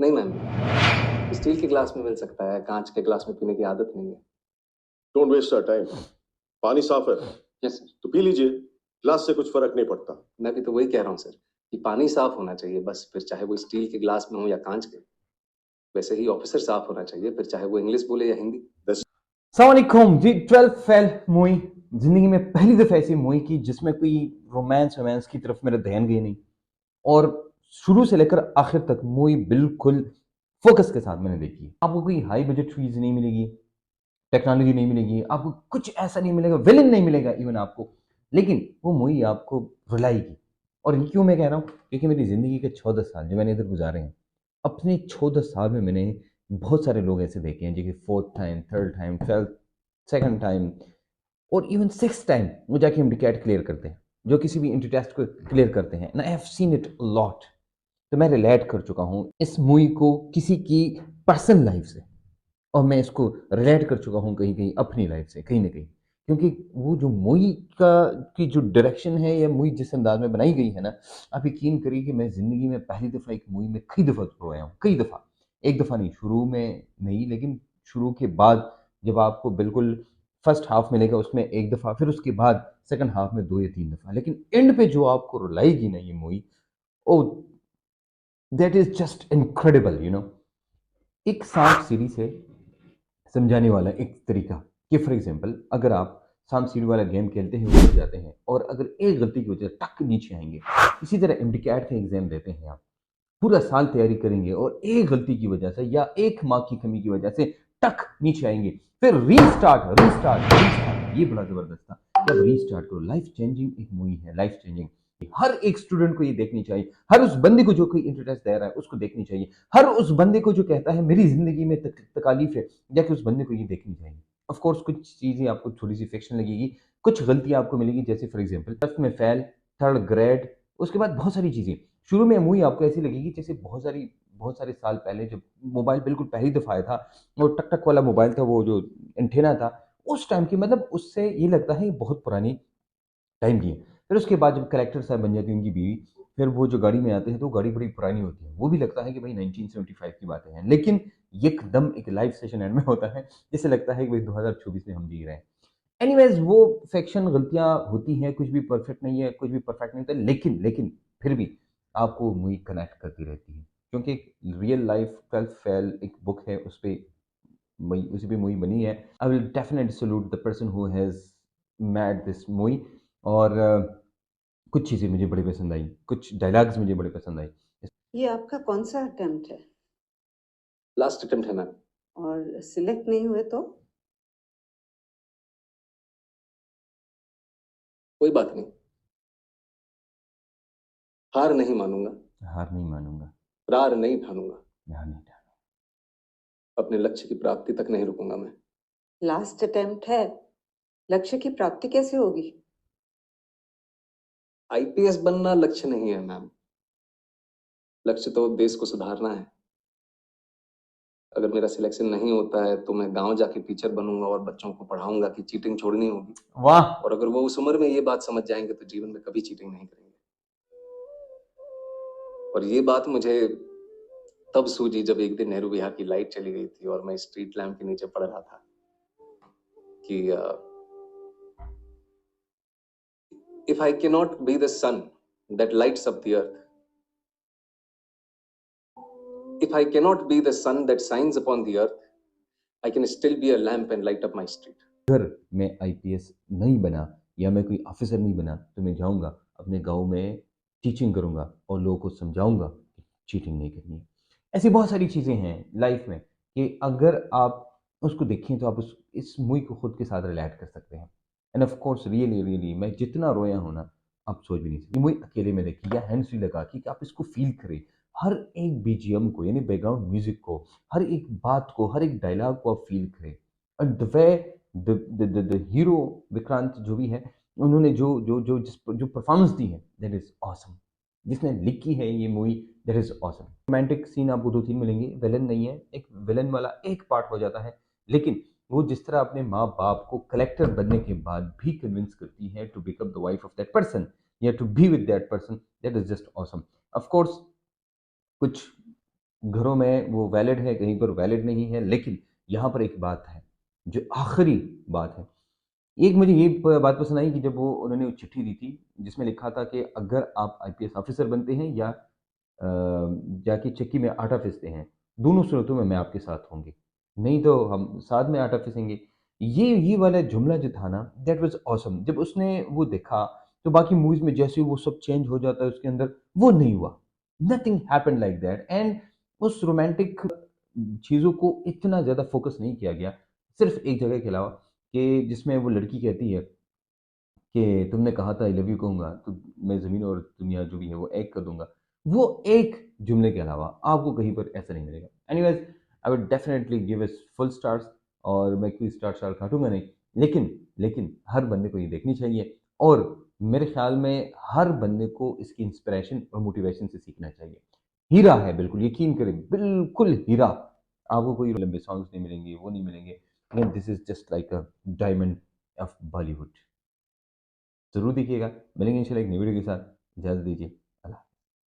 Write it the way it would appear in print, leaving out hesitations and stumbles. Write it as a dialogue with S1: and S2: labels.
S1: नहीं ma'am, steel के glass में मिल सकता है, कांच के ग्लास में पीने की आदत नहीं है।
S2: Don't waste your time. पानी साफ है
S1: यस सर।
S2: तो पी लीजिए, ग्लास से कुछ फर्क नहीं पड़ता।
S1: मैं भी तो वही कह रहा हूँ सर कि पानी साफ होना चाहिए बस, फिर चाहे वो स्टील के ग्लास में हो या कांच के। वैसे ही ऑफिसर साफ होना चाहिए, फिर चाहे वो इंग्लिश बोले या हिंदी।
S3: अस्सलामुअलैकुम जी। 12 फेल मूवी जिंदगी में पहली दफा ऐसी मूवी की जिसमें कोई रोमांस रोमांस की तरफ मेरा ध्यान गई नहीं, और शुरू से लेकर आखिर तक मूवी बिल्कुल फोकस के साथ मैंने देखी। आपको कोई हाई बजट चीज नहीं मिलेगी, टेक्नोलॉजी नहीं मिलेगी, आपको कुछ ऐसा नहीं मिलेगा, विलन नहीं मिलेगा इवन आपको, लेकिन वो मूवी आपको रुलाएगी। और ये क्यों मैं कह रहा हूँ, क्योंकि मेरी ज़िंदगी के 14 साल जो मैंने इधर गुजारे हैं, अपने 14 साल में मैंने बहुत सारे लोग ऐसे देखे हैं जो कि fourth time, third time, twelfth, second time और इवन सिक्स टाइम वो जाके एमडीकैट क्लियर करते हैं, जो किसी भी इंटर टेस्ट को क्लियर करते हैं ना। I have seen it lot. तो मैं रिलेट कर चुका हूँ इस मूवी को किसी की पर्सनल लाइफ से, और मैं इसको रिलेट कर चुका हूँ कहीं कहीं अपनी लाइफ से, कहीं ना कहीं। क्योंकि वो जो मूवी का की जो डायरेक्शन है या मूवी जिस अंदाज में बनाई गई है ना, आप यकीन करिए कि मैं ज़िंदगी में पहली दफ़ा एक मूवी में कई दफ़ा रोया हूँ, कई दफ़ा। एक दफ़ा नहीं, शुरू में नहीं, लेकिन शुरू के बाद जब आपको बिल्कुल फर्स्ट हाफ मिलेगा उसमें एक दफ़ा, फिर उसके बाद सेकंड हाफ में 2 या 3 दफ़ा, लेकिन एंड पे जो आपको रुलाएगी ना ये movie, oh that is just incredible, you know. एक सांप सीढ़ी से समझाने वाला एक तरीका कि फॉर एग्जांपल अगर आप सांप सीढ़ी वाला गेम खेलते हैं, ऊपर जाते हैं, और अगर एक गलती की वजह से टक नीचे आएंगे, इसी तरह एमडीकैट का एग्जाम देते हैं आप, पूरा साल तैयारी करेंगे और एक गलती की वजह से या एक मार्क की कमी की वजह से टक नीचे आएंगे, फिर रीस्टार्ट रीस्टार्ट रीस्टार्ट, ये बड़ा जबरदस्त था। जब रीस्टार्ट करो, लाइफ चेंजिंग एक मूवी है, लाइफ चेंजिंग। हर एक स्टूडेंट को ये देखनी चाहिए, हर उस बंदे को जो कोई इंटरेस्ट दे रहा है उसको देखनी चाहिए, हर उस बंदे को जो कहता है मेरी जिंदगी में तकालीफ है, जाके उस बंदे को ये देखनी चाहिए। ऑफ कोर्स कुछ चीजें आपको थोड़ी सी फिक्शन लगेगी, कुछ गलतियां आपको मिलेगी, जैसे फॉर एग्जांपल फर्स्ट में फेल, थर्ड ग्रेड, उसके बाद बहुत सारी चीजें। शुरू में मूवी आपको ऐसी लगेगी जैसे बहुत सारे साल पहले जब मोबाइल बिल्कुल पहली दफा आया था, वो टक टक वाला मोबाइल था, वो जो एंटेना था, उस टाइम की, मतलब उससे ये लगता है ये बहुत पुरानी टाइम की है। फिर उसके बाद जब कलेक्टर साहब बन जाती है उनकी बीवी, फिर वो जो गाड़ी में आते हैं तो वो गाड़ी बड़ी पुरानी होती है, वो भी लगता है कि भाई 1975 की बातें हैं, लेकिन एकदम एक लाइव सेशन एंड में होता है, जिससे लगता है कि भाई 2024 में हम जी रहे हैं। एनीवेज, वो फिक्शन गलतियां होती हैं, कुछ भी परफेक्ट नहीं है, कुछ भी परफेक्ट नहीं होता, लेकिन फिर भी आपको मूवी कनेक्ट करती रहती है, क्योंकि रियल लाइफ ट्वेल्थ फेल एक बुक है, उस पे उसी पे मूवी बनी है। I will definitely salute the person who has made this movie. और कुछ चीज़ें मुझे बड़ी पसंद आई, कुछ डायलॉग्स मुझे बड़े पसंद आए।
S4: ये आपका कौन सा अटेम्प्ट है?
S1: लास्ट अटेम्प्ट है मैम।
S4: और सिलेक्ट नहीं हुए तो?
S1: कोई बात नहीं, हार नहीं मानूंगा,
S3: हार नहीं मानूंगा,
S1: रार नहीं ठानूंगा,
S3: हार नहीं ठानूंगा।
S1: अपने लक्ष्य की प्राप्ति तक नहीं रुकूंगा मैं।
S4: लास्ट अटेम्प्ट है, लक्ष्य की प्राप्ति कैसे होगी?
S1: आईपीएस बनना लक्ष्य नहीं है मैम, लक्ष्य तो देश को सुधारना है। अगर मेरा सिलेक्शन नहीं होता है तो मैं गांव जाके टीचर बनूंगा और बच्चों को पढ़ाऊंगा कि चीटिंग छोड़नी होगी।
S3: वाह।
S1: और अगर वो उस उम्र में ये बात समझ जाएंगे तो जीवन में कभी चीटिंग नहीं करेंगे। और ये बात मुझे तब सूझी जब एक दिन नेहरू विहार की लाइट चली गई थी और मैं स्ट्रीट लैंप के नीचे पड़ रहा था कि if I cannot be the sun that lights up the earth, if I cannot be the sun that shines upon the earth, I can still be a lamp and light up my street.
S3: अगर मैं IPS नहीं बना या मैं कोई officer नहीं बना तो मैं जाऊंगा अपने गांव में, टीचिंग करूंगा और लोगों को समझाऊंगा कि चीटिंग नहीं करनी है। ऐसी बहुत सारी चीज़ें हैं लाइफ में कि अगर आप उसको देखें तो आप उस इस मूवी को खुद के साथ रिलेट कर सकते हैं। End of course really really मैं जितना रोया हूं ना, आप सोच भी नहीं सकते। मूवी अकेले में देखिए या हैंड्स फ्री लगा कि आप इसको फील करें, हर एक बीजीएम को, यानी बैकग्राउंड म्यूजिक को, हर एक बात को, हर एक डायलॉग को आप फील करें। And the way the hero Vikrant जो भी है, उन्होंने जो परफॉर्मेंस दी है, दैट इज ऑसम। जिसने लिखी है ये movie, that is awesome. Romantic scene आपको 2-3 मिलेंगे, विलन नहीं है, एक विलन वाला एक पार्ट हो जाता है, लेकिन वो जिस तरह अपने माँ बाप को कलेक्टर बनने के बाद भी कन्विंस करती है to become the wife of that person या to be with that person, that is just awesome. Of course कुछ घरों में वो वैलिड है, कहीं पर वैलिड नहीं है, लेकिन यहाँ पर एक बात है, जो आखिरी बात है। एक मुझे ये बात पसंद आई कि जब वो उन्होंने वो चिट्ठी दी थी, जिसमें लिखा था कि अगर आप आईपीएस ऑफिसर बनते हैं या जाके चक्की में आटा पीसते हैं, दोनों सूरतों में मैं आपके साथ होंगे, नहीं तो हम साथ में आटा पीसेंगे। ये वाला जुमला जो था ना, दैट वाज़ ऑसम। जब उसने वो देखा, तो बाकी मूवीज़ में जैसे वो सब चेंज हो जाता है उसके अंदर, वो नहीं हुआ। Nothing happened like that and उस रोमांटिक चीज़ों को इतना ज़्यादा फ़ोकस नहीं किया गया, सिर्फ़ एक जगह के अलावा, कि जिसमें वो लड़की कहती है कि तुमने कहा था आई लव यू कहूँगा, तो मैं ज़मीन और दुनिया जो भी है वो एक कर दूँगा। वो एक जुमले के अलावा आपको कहीं पर ऐसा नहीं मिलेगा। Anyways I would definitely give it full stars, और मैं कोई स्टार काटूँगा नहीं। लेकिन हर बंदे को ये देखनी चाहिए, और मेरे ख़्याल में हर बंदे को इसकी इंस्पिरेशन और मोटिवेशन से सीखना चाहिए। हीरा है बिल्कुल, यकीन करें, बिल्कुल हीरा। आपको कोई लंबे सॉन्ग्स नहीं मिलेंगे, वो नहीं मिलेंगे। This is just like a diamond of Bollywood. ज़रूर देखिएगा। मिलेंगे इंशाल्लाह एक नई वीडियो के साथ। इजाज़त दीजिए।